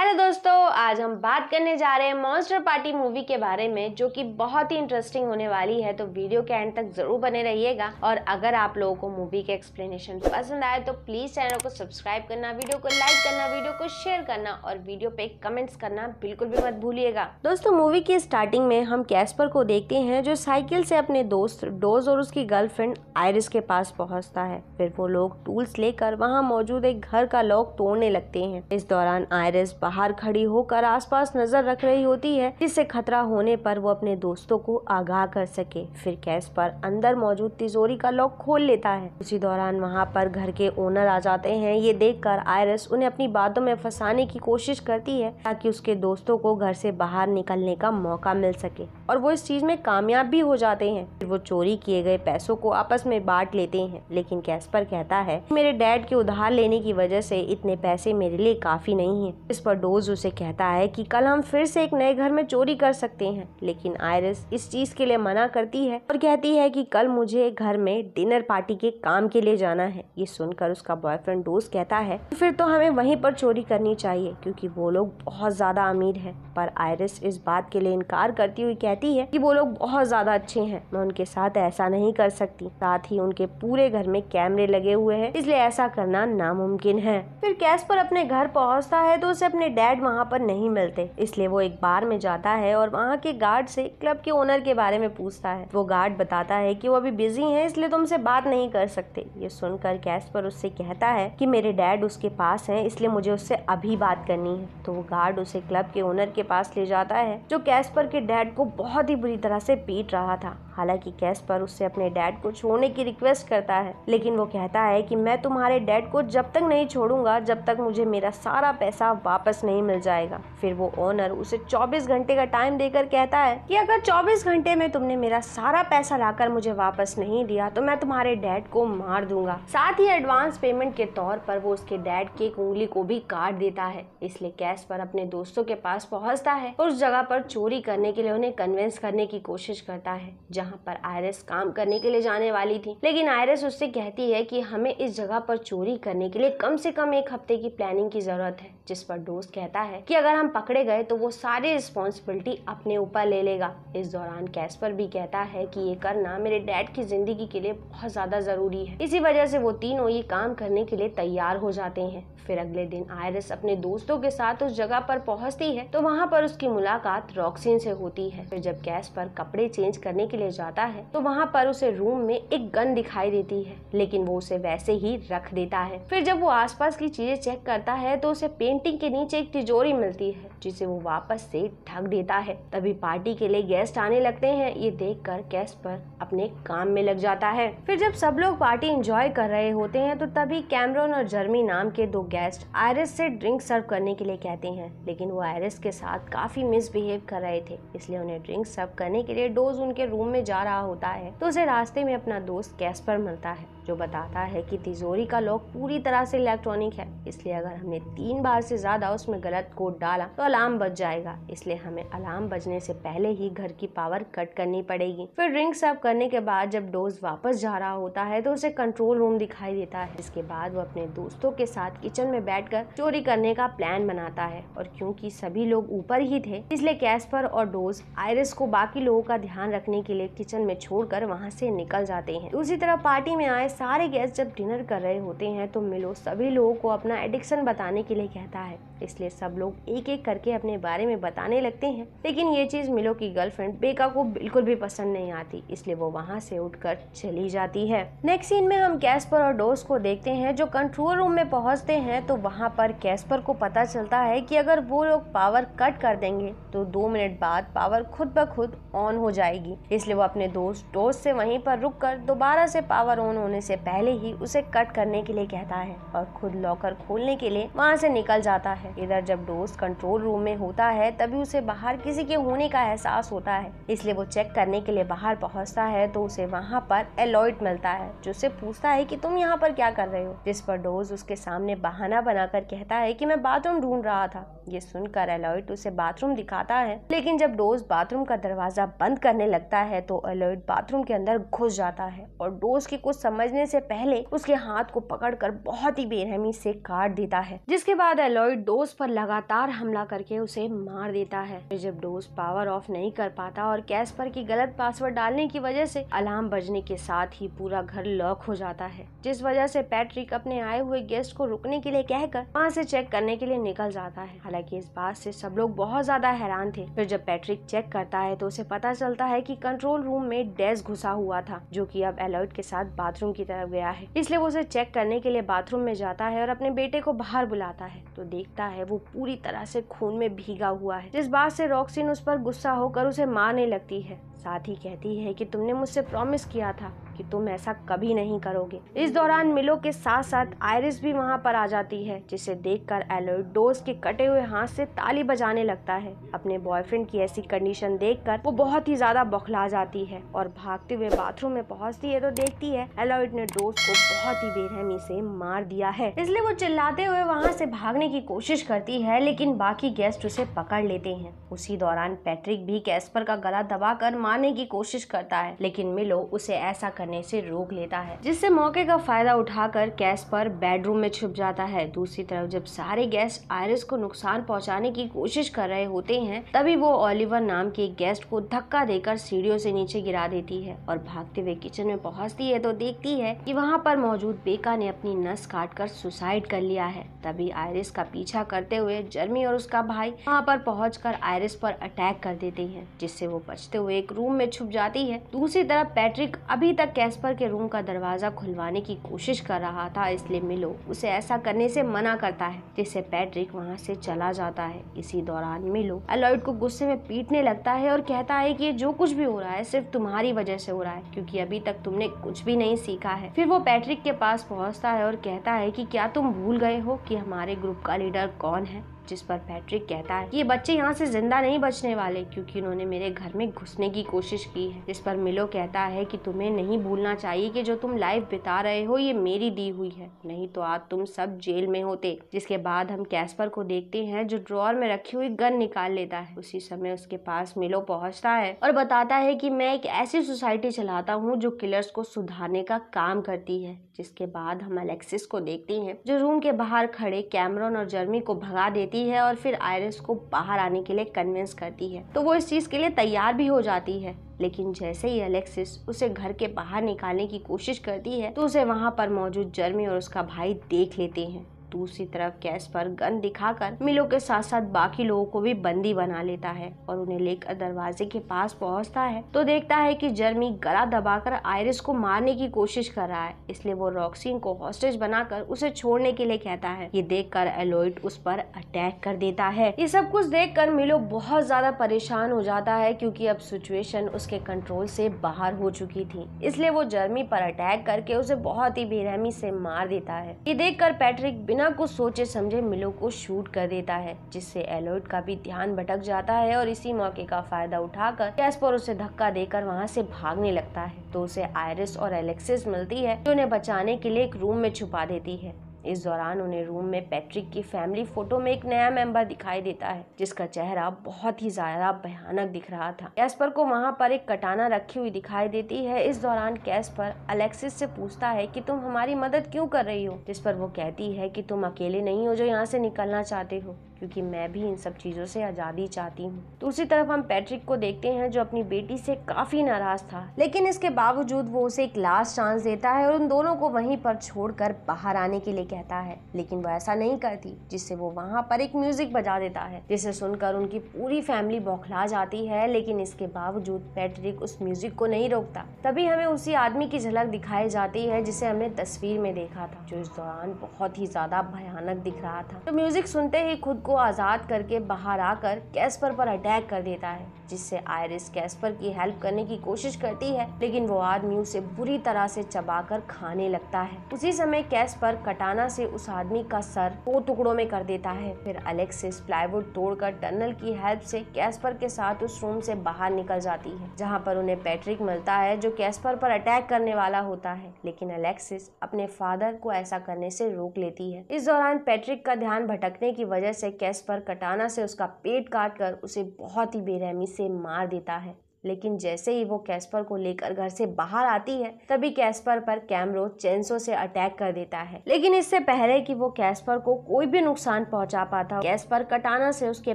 Hello दोस्तों, आज हम बात करने जा रहे हैं मॉन्स्टर पार्टी मूवी के बारे में, जो कि बहुत ही इंटरेस्टिंग होने वाली है। तो वीडियो के एंड तक जरूर बने रहिएगा। और अगर आप लोगों को मूवी के एक्सप्लेनेशन पसंद आए तो प्लीज चैनल को सब्सक्राइब करना, वीडियो को लाइक करना, वीडियो को शेयर करना और वीडियो पे कमेंट्स करना बिल्कुल भी मत भूलिएगा। दोस्तों, मूवी की स्टार्टिंग में हम कैस्पर को देखते हैं, जो साइकिल से अपने दोस्त डोज और उसकी गर्लफ्रेंड आयरिस के पास पहुंचता है। फिर वो लोग टूल्स लेकर वहां मौजूद एक घर का लॉक तोड़ने लगते हैं। इस दौरान आयरिस बाहर खड़ी होकर आसपास नजर रख रही होती है, जिससे खतरा होने पर वो अपने दोस्तों को आगाह कर सके। फिर कैस्पर अंदर मौजूद तिजोरी का लॉक खोल लेता है। उसी दौरान वहां पर घर के ओनर आ जाते हैं। ये देखकर आयरिस उन्हें अपनी बातों में फंसाने की कोशिश करती है ताकि उसके दोस्तों को घर से बाहर निकलने का मौका मिल सके, और वो इस चीज में कामयाब भी हो जाते हैं। फिर वो चोरी किए गए पैसों को आपस में बांट लेते हैं, लेकिन कैस्पर कहता है मेरे डैड के उधार लेने की वजह से इतने पैसे मेरे लिए काफी नहीं है। इस पर डोज उसे कहता है कि कल हम फिर से एक नए घर में चोरी कर सकते हैं, लेकिन आयरिस इस चीज के लिए मना करती है और कहती है कि कल मुझे घर में डिनर पार्टी के काम के लिए जाना है। ये सुनकर उसका बॉयफ्रेंड डोज कहता है फिर तो हमें वहीं पर चोरी करनी चाहिए, क्योंकि वो लोग बहुत ज्यादा अमीर हैं। पर आयरिस इस बात के लिए इनकार करती हुई कहती है कि वो लोग बहुत ज्यादा अच्छे हैं, मैं उनके साथ ऐसा नहीं कर सकती। साथ ही उनके पूरे घर में कैमरे लगे हुए हैं, इसलिए ऐसा करना नामुमकिन है। फिर कैस्पर अपने घर पहुंचता है तो उसे अपने डैड वहां पर नहीं मिलते, इसलिए वो एक बार में जाता है और वहां के गार्ड से क्लब के ओनर के बारे में पूछता है। वो गार्ड बताता है कि वो अभी बिजी है, इसलिए तुमसे बात नहीं कर सकते। ये सुनकर कैस्पर उससे कहता है कि मेरे डैड उसके पास हैं, इसलिए मुझे उससे अभी बात करनी है। तो वो गार्ड उसे क्लब के ओनर के पास ले जाता है, जो कैस्पर के डैड को बहुत ही बुरी तरह से पीट रहा था। हालांकि कैस्पर उससे अपने डैड को छोड़ने की रिक्वेस्ट करता है, लेकिन वो कहता है कि मैं तुम्हारे डैड को जब तक नहीं छोड़ूंगा जब तक मुझे मेरा सारा पैसा वापस नहीं मिल जाएगा। फिर वो ओनर उसे 24 घंटे का टाइम देकर कहता है कि अगर 24 घंटे में तुमने मेरा सारा पैसा लाकर मुझे वापस नहीं दिया तो मैं तुम्हारे डैड को मार दूंगा। साथ ही एडवांस पेमेंट के तौर पर वो उसके डैड की एक उंगली को भी काट देता है। इसलिए कैस्पर अपने दोस्तों के पास पहुंचता है और उस जगह पर चोरी करने के लिए उन्हें कन्विंस करने की कोशिश करता है, जहाँ पर आयरिस काम करने के लिए जाने वाली थी। लेकिन आयरिस उससे कहती है कि हमें इस जगह पर चोरी करने के लिए कम से कम एक हफ्ते की प्लानिंग की जरूरत है। जिस पर दोस्त कहता है कि अगर हम पकड़े गए तो वो सारी रिस्पॉन्सिबिलिटी अपने ऊपर ले लेगा। इस दौरान कैस्पर भी कहता है कि ये करना मेरे डैड की जिंदगी के लिए बहुत ज्यादा जरूरी है। इसी वजह से वो तीनों ये काम करने के लिए तैयार हो जाते हैं। फिर अगले दिन आयरिस अपने दोस्तों के साथ उस जगह पर पहुंचती है तो वहाँ पर उसकी मुलाकात रॉक्सिन से होती है। फिर जब कैस्पर कपड़े चेंज करने के लिए जाता है तो वहाँ पर उसे रूम में एक गन दिखाई देती है, लेकिन वो उसे वैसे ही रख देता है। फिर जब वो आसपास की चीजें चेक करता है तो उसे पेंटिंग के नीचे एक तिजोरी मिलती है, जिसे वो वापस से ढक देता है। तभी पार्टी के लिए गेस्ट आने लगते हैं। ये देखकर कैस्पर अपने काम में लग जाता है। फिर जब सब लोग पार्टी एंजॉय कर रहे होते हैं तो तभी कैमरन और जर्मी नाम के दो गेस्ट आयरिस से ड्रिंक सर्व करने के लिए कहते हैं, लेकिन वो आयरिस के साथ काफी मिसबिहेव कर रहे थे, इसलिए उन्हें ड्रिंक सर्व करने के लिए डोज उनके रूम में जा रहा होता है तो उसे रास्ते में अपना दोस्त कैस्पर मिलता है, जो बताता है कि तिजोरी का लॉक पूरी तरह से इलेक्ट्रॉनिक है, इसलिए अगर हमने 3 बार से ज्यादा उसमें गलत कोड डाला तो अलार्म बज जाएगा, इसलिए हमें अलार्म बजने से पहले ही घर की पावर कट करनी पड़ेगी। फिर ड्रिंक सर्व करने के बाद जब डोज वापस जा रहा होता है तो उसे कंट्रोल रूम दिखाई देता है। इसके बाद वो अपने दोस्तों के साथ किचन में बैठकर चोरी करने का प्लान बनाता है, और क्योंकि सभी लोग ऊपर ही थे इसलिए कैस्पर और डोज आयरिस को बाकी लोगों का ध्यान रखने के लिए किचन में छोड़कर वहाँ से निकल जाते हैं। दूसरी तरफ पार्टी में आए सारे गेस्ट जब डिनर कर रहे होते हैं तो मिलो सभी लोगों को अपना एडिक्शन बताने के लिए कहता है, इसलिए सब लोग एक एक करके अपने बारे में बताने लगते हैं। लेकिन ये चीज मिलो की गर्लफ्रेंड बेका को बिल्कुल भी पसंद नहीं आती, इसलिए वो वहाँ से उठकर चली जाती है। नेक्स्ट सीन में हम कैस्पर और डोज को देखते हैं, जो कंट्रोल रूम में पहुंचते हैं तो वहाँ पर कैस्पर को पता चलता है कि अगर वो लोग पावर कट कर देंगे तो 2 मिनट बाद पावर खुद ब खुद ऑन हो जाएगी। इसलिए वो अपने दोस्त डोज से वहीं पर रुककर दोबारा से पावर ऑन होने से पहले ही उसे कट करने के लिए कहता है और खुद लॉकर खोलने के लिए वहाँ से निकल जाता है। इधर जब डोज कंट्रोल रूम में होता है तभी उसे बाहर किसी के होने का एहसास होता है, इसलिए वो चेक करने के लिए बाहर पहुँचता है तो उसे वहाँ पर एलॉयड मिलता है, जो उससे पूछता है कि तुम यहाँ पर क्या कर रहे हो। जिस पर डोज उसके सामने बहाना बनाकर कहता है कि मैं बाथरूम ढूंढ रहा था। ये सुनकर एलॉयड उसे बाथरूम दिखाता है, लेकिन जब डोज बाथरूम का दरवाजा बंद करने लगता है तो एलॉयड बाथरूम के अंदर घुस जाता है और डोज की कुछ समझ बजने से पहले उसके हाथ को पकड़कर बहुत ही बेरहमी से काट देता है, जिसके बाद एलॉयड डोज पर लगातार हमला करके उसे मार देता है। फिर जब डोज पावर ऑफ नहीं कर पाता और कैस्पर की गलत पासवर्ड डालने की वजह से अलार्म बजने के साथ ही पूरा घर लॉक हो जाता है, जिस वजह से पैट्रिक अपने आए हुए गेस्ट को रुकने के लिए कहकर वहाँ से चेक करने के लिए निकल जाता है। हालांकि इस बात से सब लोग बहुत ज्यादा हैरान थे। फिर जब पैट्रिक चेक करता है तो उसे पता चलता है कि कंट्रोल रूम में डेज घुसा हुआ था, जो कि अब एलॉयड के साथ बाथरूम की तरफ गया है। इसलिए वो उसे चेक करने के लिए बाथरूम में जाता है और अपने बेटे को बाहर बुलाता है तो देखता है वो पूरी तरह से खून में भीगा हुआ है, जिस बात से रॉक्सिन उस पर गुस्सा होकर उसे मारने लगती है। साथ ही कहती है कि तुमने मुझसे प्रॉमिस किया था कि तुम ऐसा कभी नहीं करोगे। इस दौरान मिलो के साथ साथ आयरिस भी वहाँ पर आ जाती है, जिसे देखकर एलॉयड डोज के कटे हुए हाथ से ताली बजाने लगता है। अपने बॉयफ्रेंड की ऐसी कंडीशन देखकर वो बहुत ही ज्यादा बौखला जाती है और भागते हुए बाथरूम में पहुँचती है तो देखती है एलॉयड ने डोज को बहुत ही बेरहमी से मार दिया है। इसलिए वो चिल्लाते हुए वहाँ से भागने की कोशिश करती है, लेकिन बाकी गेस्ट उसे पकड़ लेते हैं। उसी दौरान पैट्रिक भी कैस्पर का गला दबाकर मारने की कोशिश करता है, लेकिन मिलो उसे ऐसा करने से रोक लेता है, जिससे मौके का फायदा उठाकर कैस्पर बेडरूम में छुप जाता है। दूसरी तरफ जब सारे गेस्ट आयरिस को नुकसान पहुंचाने की कोशिश कर रहे होते हैं, तभी वो ओलिवर नाम के गेस्ट को धक्का देकर सीढ़ियों से नीचे गिरा देती है और भागते हुए किचन में पहुंचती है तो देखती है कि वहां पर मौजूद बेका ने अपनी नस काटकर सुसाइड कर लिया है। तभी आयरिस का पीछा करते हुए जर्मी और उसका भाई वहां पर पहुंचकर आयरिस पर अटैक कर देते हैं, जिससे वो बचते हुए एक रूम में छुप जाती है। दूसरी तरफ पैट्रिक अभी तक कैस्पर के रूम का दरवाजा खुलवाने की कोशिश कर रहा था, इसलिए मिलो उसे ऐसा करने से मना करता है, जिससे पैट्रिक वहां से चला जाता है। इसी दौरान मिलो एलॉयड को गुस्से में पीटने लगता है और कहता है कि जो कुछ भी हो रहा है सिर्फ तुम्हारी वजह से हो रहा है, क्योंकि अभी तक तुमने कुछ भी नहीं सीखा है। फिर वो पैट्रिक के पास पहुंचता है और कहता है कि क्या तुम भूल गए हो कि हमारे ग्रुप का लीडर कौन है, जिस पर पैट्रिक कहता है कि ये बच्चे यहाँ से जिंदा नहीं बचने वाले, क्योंकि उन्होंने मेरे घर में घुसने की कोशिश की है। जिस पर मिलो कहता है कि तुम्हें नहीं भूलना चाहिए कि जो तुम लाइफ बिता रहे हो ये मेरी दी हुई है, नहीं तो आज तुम सब जेल में होते। जिसके बाद हम कैस्पर को देखते हैं जो ड्रॉअर में रखी हुई गन निकाल लेता है। उसी समय उसके पास मिलो पहुँचता है और बताता है कि मैं एक ऐसी सोसाइटी चलाता हूँ जो किलर्स को सुधारने का काम करती है। जिसके बाद हम अलेक्सिस को देखते हैं जो रूम के बाहर खड़े कैमरॉन और जर्मी को भगा देती है और फिर आयरिस को बाहर आने के लिए कन्विंस करती है, तो वो इस चीज के लिए तैयार भी हो जाती है। लेकिन जैसे ही अलेक्सिस उसे घर के बाहर निकालने की कोशिश करती है तो उसे वहाँ पर मौजूद जर्मी और उसका भाई देख लेते हैं। दूसरी तरफ कैस्पर गन दिखाकर मिलो के साथ साथ बाकी लोगों को भी बंदी बना लेता है और उन्हें लेकर दरवाजे के पास पहुंचता है तो देखता है कि जर्मी गला दबाकर आयरिस को मारने की कोशिश कर रहा है, इसलिए वो रॉक्सिन को हॉस्टेज बनाकर उसे छोड़ने के लिए कहता है। ये देखकर एलॉयड उस पर अटैक कर देता है। ये सब कुछ देखकर मिलो बहुत ज्यादा परेशान हो जाता है, क्योंकि अब सिचुएशन उसके कंट्रोल से बाहर हो चुकी थी, इसलिए वो जर्मी पर अटैक करके उसे बहुत ही बेरहमी से मार देता है। ये देखकर पैट्रिक बिना कुछ सोचे समझे मिलो को शूट कर देता है, जिससे एलॉयड का भी ध्यान भटक जाता है और इसी मौके का फायदा उठाकर कैस्पर उसे धक्का देकर वहां से भागने लगता है। तो उसे आयरिस और एलेक्सिस मिलती है जो उन्हें बचाने के लिए एक रूम में छुपा देती है। इस दौरान उन्हें रूम में पैट्रिक की फैमिली फोटो में एक नया मेंबर दिखाई देता है, जिसका चेहरा बहुत ही ज्यादा भयानक दिख रहा था। कैस्पर को वहां पर एक कटाना रखी हुई दिखाई देती है। इस दौरान कैस्पर अलेक्सिस से पूछता है कि तुम हमारी मदद क्यों कर रही हो, जिस पर वो कहती है कि तुम अकेले नहीं हो जो यहाँ से निकलना चाहते हो, क्योंकि मैं भी इन सब चीजों से आजादी चाहती हूँ। दूसरी तरफ हम पैट्रिक को देखते हैं जो अपनी बेटी से काफी नाराज था, लेकिन इसके बावजूद वो उसे एक लास्ट चांस देता है और उन दोनों को वहीं पर छोड़कर बाहर आने के लिए कहता है, लेकिन वो ऐसा नहीं करती, जिससे वो वहाँ पर एक म्यूजिक बजा देता है, जिसे सुनकर उनकी पूरी फैमिली बौखला जाती है। लेकिन इसके बावजूद पैट्रिक उस म्यूजिक को नहीं रोकता। तभी हमें उसी आदमी की झलक दिखाई जाती है जिसे हमने तस्वीर में देखा था, जो इस दौरान बहुत ही ज्यादा भयानक दिख रहा था। तो म्यूजिक सुनते ही खुद को आजाद करके बाहर आकर कैस्पर पर अटैक कर देता है, जिससे आयरिस कैस्पर की हेल्प करने की कोशिश करती है, लेकिन वो आदमी उसे बुरी तरह से चबाकर खाने लगता है। उसी समय कैस्पर कटाना से उस आदमी का सर 2 टुकड़ों में कर देता है। फिर अलेक्सिस प्लाईवुड तोड़कर टनल की हेल्प से कैस्पर के साथ उस रूम से बाहर निकल जाती है, जहाँ पर उन्हें पैट्रिक मिलता है जो कैस्पर पर अटैक करने वाला होता है, लेकिन अलेक्सिस अपने फादर को ऐसा करने से रोक लेती है। इस दौरान पैट्रिक का ध्यान भटकने की वजह से कैस्पर कटाना से उसका पेट काटकर उसे बहुत ही बेरहमी से मार देता है। लेकिन जैसे ही वो कैस्पर को लेकर घर से बाहर आती है तभी कैस्पर पर कैमरो चेंसो से अटैक कर देता है। लेकिन इससे पहले कि वो कैस्पर को कोई भी नुकसान पहुंचा पाता, कैस्पर कटाना से उसके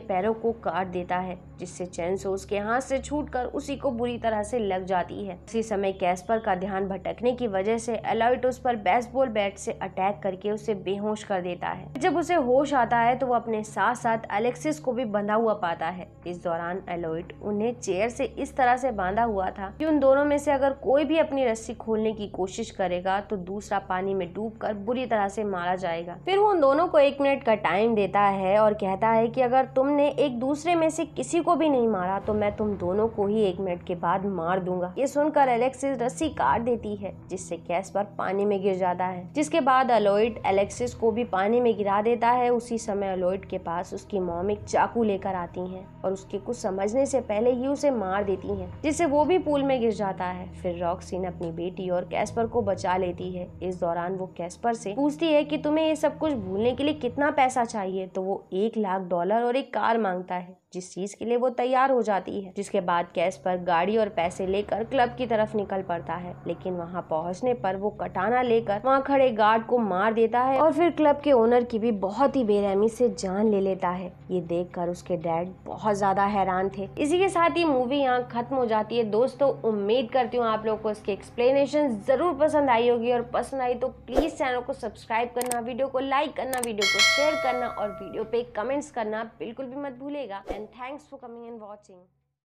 पैरों को काट देता है, जिससे चेंसो उसके हाथ से छूटकर उसी को बुरी तरह से लग जाती है। इसी समय कैस्पर का ध्यान भटकने की वजह से एलॉयड उस पर बेसबॉल बैट से अटैक करके उसे बेहोश कर देता है। जब उसे होश आता है तो वो अपने साथ साथ अलेक्सिस को भी बंधा हुआ पाता है। इस दौरान एलॉयड उन्हें चेयर से इस तरह से बांधा हुआ था कि उन दोनों में से अगर कोई भी अपनी रस्सी खोलने की कोशिश करेगा तो दूसरा पानी में डूबकर बुरी तरह से मारा जाएगा। फिर वो उन दोनों को 1 मिनट का टाइम देता है और कहता है कि अगर तुमने एक दूसरे में से किसी को भी नहीं मारा तो मैं तुम दोनों को ही 1 मिनट के बाद मार दूंगा। ये सुनकर एलेक्सिस रस्सी काट देती है, जिससे कैस्पर पानी में गिर जाता है, जिसके बाद एलॉयड एलेक्सिस को भी पानी में गिरा देता है। उसी समय एलॉयड के पास उसकी मॉम एक चाकू लेकर आती है और उसके कुछ समझने से पहले ही उसे मार देती है, जिससे वो भी पूल में गिर जाता है। फिर रॉक्सीन अपनी बेटी और कैस्पर को बचा लेती है। इस दौरान वो कैस्पर से पूछती है कि तुम्हें ये सब कुछ भूलने के लिए कितना पैसा चाहिए, तो वो $1,00,000 और एक कार मांगता है, जिस चीज के लिए वो तैयार हो जाती है। जिसके बाद कैस्पर गाड़ी और पैसे लेकर क्लब की तरफ निकल पड़ता है, लेकिन वहां पहुंचने पर वो कटाना लेकर वहां खड़े गार्ड को मार देता है और फिर क्लब के ओनर की भी बहुत ही बेरहमी से जान ले लेता है। ये देखकर उसके डैड बहुत ज्यादा हैरान थे। इसी के साथ ही मूवी यहाँ खत्म हो जाती है। दोस्तों, उम्मीद करती हूँ आप लोग को इसकी एक्सप्लेनेशन जरूर पसंद आई होगी, और पसंद आई तो प्लीज चैनल को सब्सक्राइब करना, वीडियो को लाइक करना, वीडियो को शेयर करना और वीडियो पे कमेंट्स करना बिल्कुल भी मत भूलेगा। And thanks for coming and watching.